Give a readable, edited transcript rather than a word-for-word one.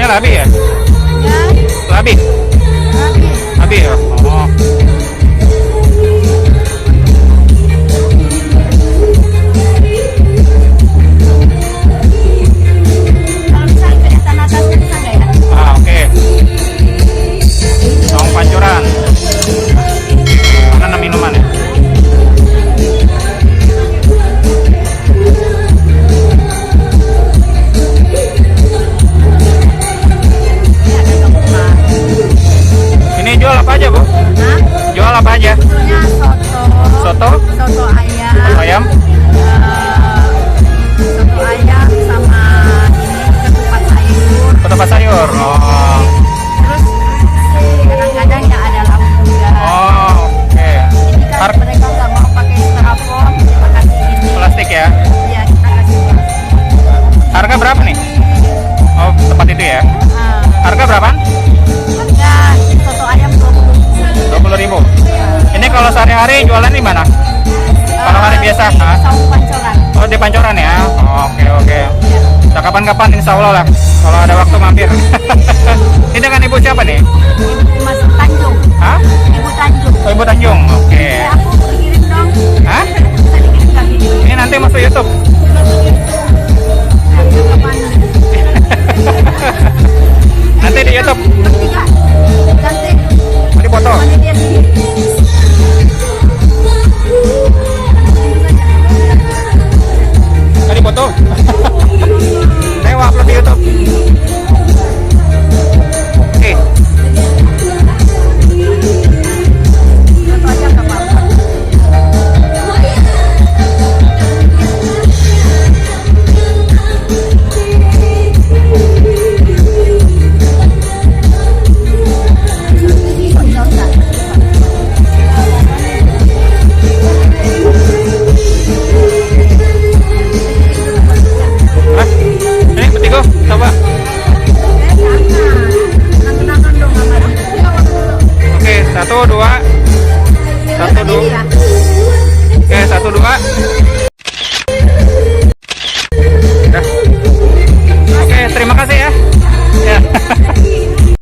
Labi ya? Ya, Labi? Labi. Labi ya? Oh. Kalau misalnya kelihatan atasnya bisa nggak ya? Ah, oke. Saung pancuran. Mana minuman ya? Ini ada dokter. Ini jual apa aja, Bu? Nah, Jual apa aja? punya soto, Soto, soto ayam, ayam, soto ayam sama ini ketupat sayur. ketupat sayur. Oh. Terus kadang-kadang ya ada lauk juga. Oh, oke. Ini kan Har- mereka nggak mau pakai styrofoam, kita kasih ini. Plastik ya. Iya, kita kasih plastik. Harga berapa nih? Oh, tempat itu ya. Ah, Harga berapa? harga soto ayam 20.000. Ini kalau sehari-hari jualan di mana? Kalau hari biasa? Ah? Saung pancoran. Oh, di Pancoran ya. Oh, oke, oke. Nah, kapan-kapan insya Allah lah. Kalau ada waktu mampir. Ini dengan ibu siapa nih? Ibu Mas Tanjung. Hah? Ibu Tanjung. Oh, Ibu Tanjung. Oke. Aku kirim dong. Hah? Bisa dikirim nggak video? Ini nanti masuk YouTube. Harga kapan? Nanti di YouTube. Bertiga. Cantik. Mau dipoto. Mana dia sini? Tadi foto. Saya mau upload di YouTube. Oke. Foto aja nggak apa-apa. Foto nggak? Hah? Ini petigo, coba. Nonton dong sama Oke, 1, 2. 1, 2. ya. Oke, 1, 2.